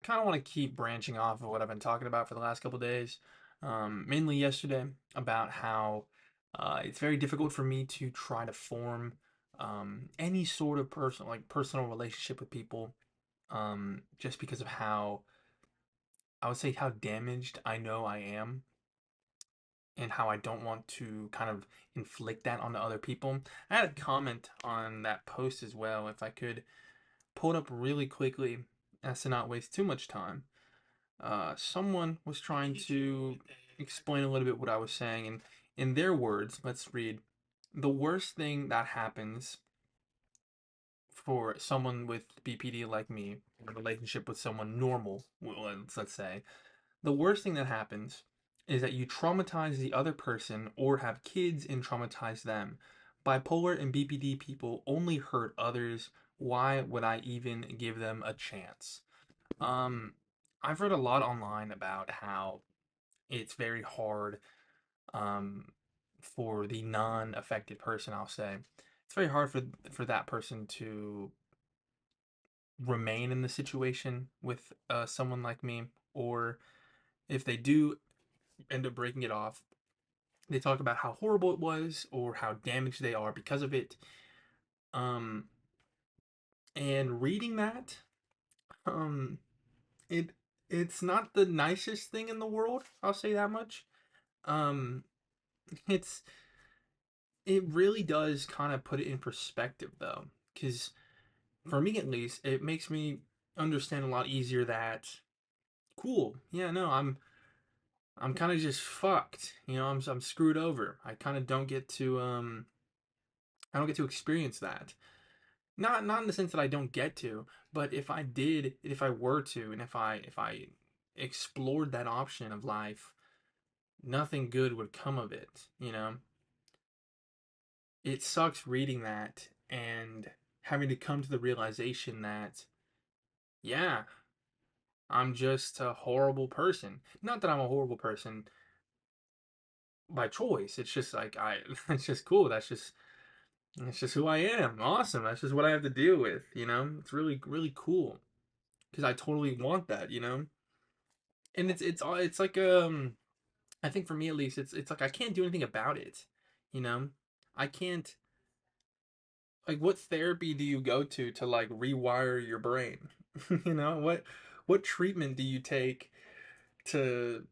kind of want to keep branching off of what I've been talking about for the last couple days, mainly yesterday, about how it's very difficult for me to try to form any sort of personal relationship with people, just because of how I would say how damaged I know I am, and how I don't want to kind of inflict that onto other people. I had a comment on that post as well. If I could pull it up really quickly as to not waste too much time. Someone was trying to explain a little bit what I was saying, and in their words, let's read: the worst thing that happens for someone with BPD like me, a relationship with someone normal, let's say, the worst thing that happens is that you traumatize the other person or have kids and traumatize them. Bipolar and BPD people only hurt others. Why would I even give them a chance? Um, I've read a lot online about how it's very hard um, for the non-affected person, I'll say. It's very hard for that person to remain in the situation with someone like me, or if they do end up breaking it off, they talk about how horrible it was or how damaged they are because of it. Um, and reading that, um, it it's not the nicest thing in the world. I'll say that much. Um, it's it really does kind of put it in perspective though, because for me at least, it makes me understand a lot easier that cool, yeah, no, I'm kind of just fucked. I'm screwed over. I kind of don't get to I don't get to experience that. Not in the sense that I don't get to, but if I did, if I were to, and if I explored that option of life, nothing good would come of it. It sucks reading that and having to come to the realization that, yeah, I'm just a horrible person. Not that I'm a horrible person by choice. It's just like it's just cool. That's just who I am. Awesome. That's just what I have to deal with. It's really really cool because I totally want that. And it's like I think for me at least it's like I can't do anything about it. You know? I can't, like, what therapy do you go to like rewire your brain? What treatment do you take to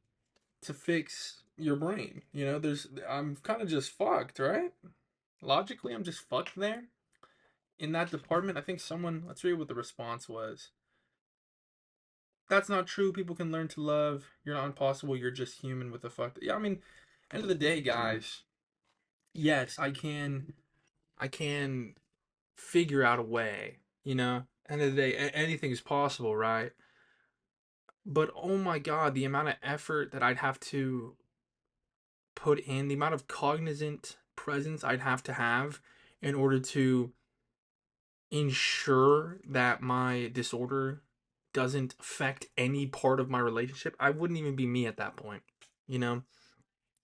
fix your brain? There's I'm kind of just fucked, right? Logically, I'm just fucked there in that department. I think someone, let's read what the response was. That's not true. People can learn to love. You're not impossible. You're just human with a fucked. Yeah, I mean, end of the day, guys. Yes, I can figure out a way. End of the day, anything is possible, right? But oh my god, the amount of effort that I'd have to put in, the amount of cognizant presence I'd have to have in order to ensure that my disorder doesn't affect any part of my relationship, I wouldn't even be me at that point. You know?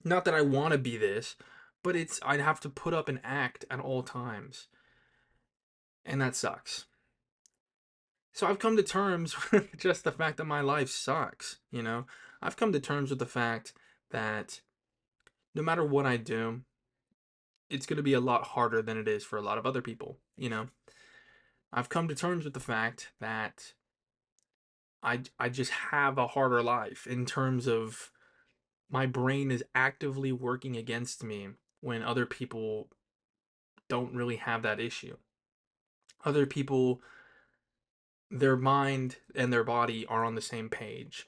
Not that I want to be this, but I'd have to put up an act at all times. And that sucks. So I've come to terms with just the fact that my life sucks. I've come to terms with the fact that no matter what I do, it's going to be a lot harder than it is for a lot of other people. I've come to terms with the fact that I just have a harder life in terms of my brain is actively working against me when other people don't really have that issue. Other people, their mind and their body are on the same page,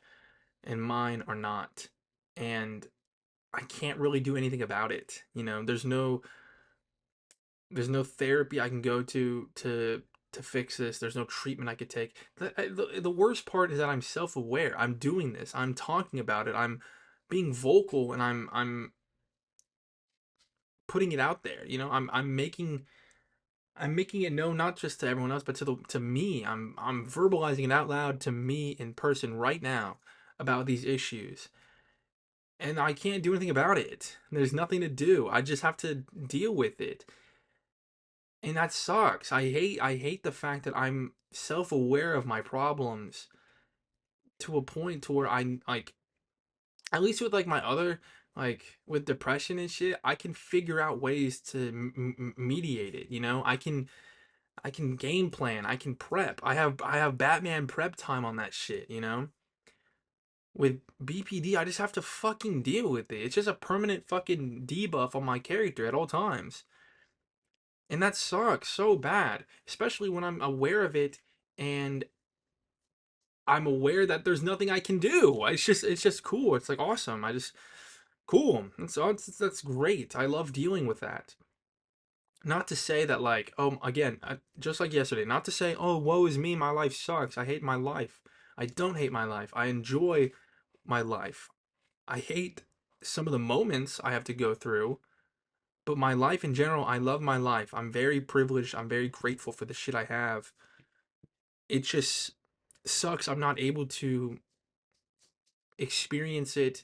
and mine are not. And I can't really do anything about it. There's no therapy I can go to fix this. There's no treatment I could take. The worst part is that I'm self-aware. I'm doing this. I'm talking about it. I'm being vocal, and I'm putting it out there. I'm making it known not just to everyone else, but to me. I'm verbalizing it out loud to me in person right now about these issues. And I can't do anything about it. There's nothing to do. I just have to deal with it. And that sucks. I hate the fact that I'm self-aware of my problems to a point to where I like, at least with like my other, like with depression and shit, I can figure out ways to mediate it. I can game plan. I can prep. I have Batman prep time on that shit. With BPD, I just have to fucking deal with it. It's just a permanent fucking debuff on my character at all times. And that sucks so bad, especially when I'm aware of it and I'm aware that there's nothing I can do. It's just cool. It's like awesome. I just cool. That's great. I love dealing with that. Not to say that like, oh, again, just like yesterday, not to say, oh, woe is me, my life sucks. I hate my life. I don't hate my life. I enjoy my life. I hate some of the moments I have to go through, but my life in general, I love my life. I'm very privileged. I'm very grateful for the shit I have. It just sucks I'm not able to experience it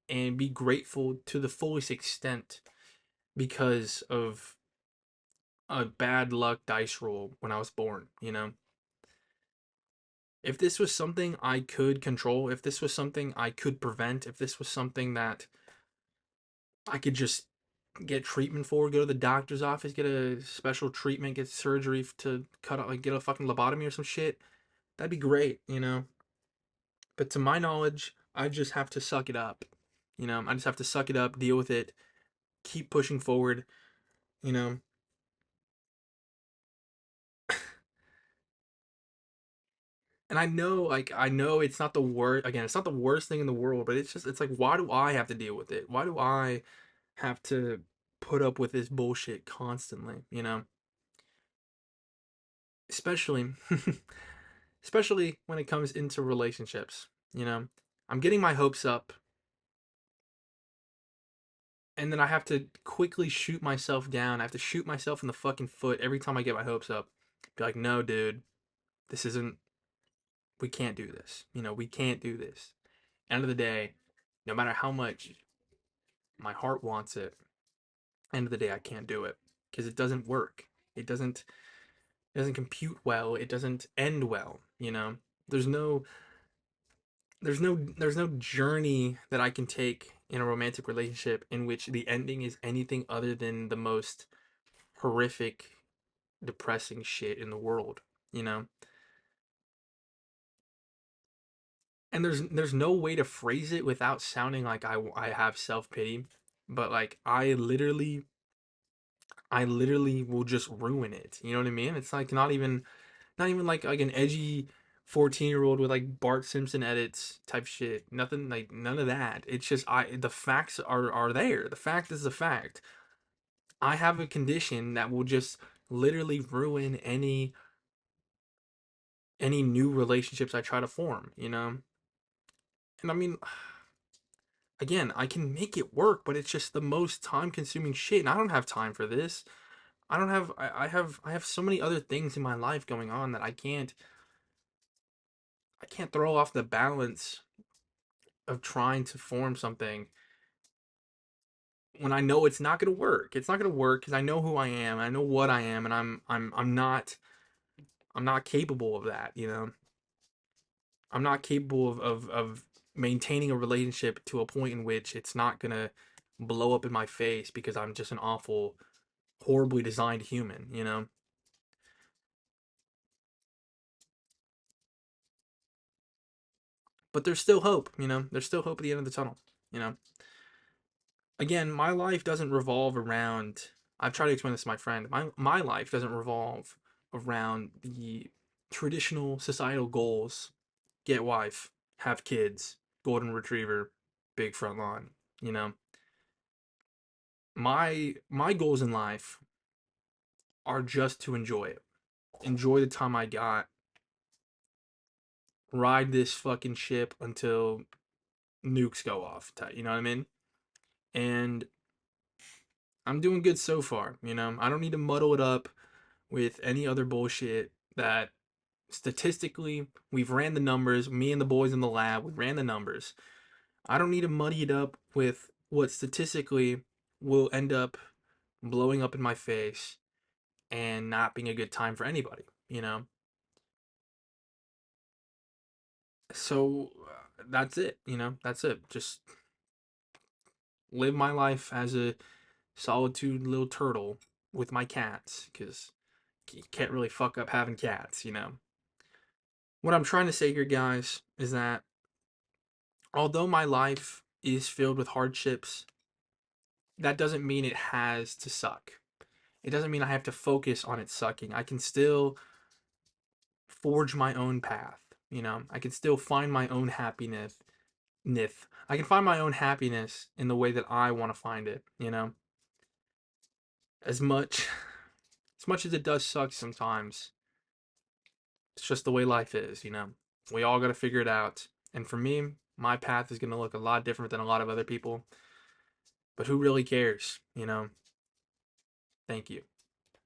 and be grateful to the fullest extent because of a bad luck dice roll when I was born. If this was something I could control, if this was something I could prevent, if this was something that I could just get treatment for, go to the doctor's office, get a special treatment, get surgery to cut out, like get a fucking lobotomy or some shit, that'd be great. But to my knowledge, I just have to suck it up. I just have to suck it up, deal with it, keep pushing forward, you know. And I know it's not the worst. Again, it's not the worst thing in the world, but it's like, why do I have to deal with it? Why do I have to put up with this bullshit constantly? Especially, especially when it comes into relationships. I'm getting my hopes up, and then I have to quickly shoot myself down. I have to shoot myself in the fucking foot every time I get my hopes up. Be like, no, dude, this isn't. We can't do this. We can't do this. End of the day, no matter how much my heart wants it, end of the day, I can't do it because it doesn't work. It doesn't. It doesn't compute well. It doesn't end well. There's no there's no journey that I can take in a romantic relationship in which the ending is anything other than the most horrific, depressing shit in the world, you know? And there's no way to phrase it without sounding like I have self-pity, but like I literally will just ruin it. You know what I mean? It's like not even like an edgy 14-year-old with like Bart Simpson edits type shit. Nothing like none of that. It's just the facts are there. The fact is the fact. I have a condition that will just literally ruin any new relationships I try to form. And I mean, again, I can make it work, but it's just the most time-consuming shit, and I don't have time for this. I don't have I have so many other things in my life going on that I can't throw off the balance of trying to form something when I know it's not going to work. It's not going to work because I know who I am. I know what I am, and I'm not capable of that. I'm not capable of maintaining a relationship to a point in which it's not going to blow up in my face because I'm just an awful, horribly designed human. But there's still hope. There's still hope at the end of the tunnel. You know. Again, my life doesn't revolve around. I've tried to explain this to my friend. My life doesn't revolve around the traditional societal goals: get wife, have kids, golden retriever, big front lawn. You know, my goals in life are just to enjoy it, enjoy the time I got, ride this fucking ship until nukes go off. You know what I mean? And I'm doing good so far. I don't need to muddle it up with any other bullshit that statistically we've ran the numbers. Me and the boys in the lab, we ran the numbers. I don't need to muddy it up with what statistically will end up blowing up in my face and not being a good time for anybody. So that's it, you know, that's it. Just live my life as a solitude little turtle with my cats, because you can't really fuck up having cats, you know. What I'm trying to say here, guys, is that although my life is filled with hardships, that doesn't mean it has to suck. It doesn't mean I have to focus on it sucking. I can still forge my own path, you know. I can still find my own happiness. I can find my own happiness in the way that I want to find it, you know. As much as much as it does suck sometimes, it's just the way life is, you know. We all got to figure it out. And for me, my path is going to look a lot different than a lot of other people. But who really cares, you know? Thank you.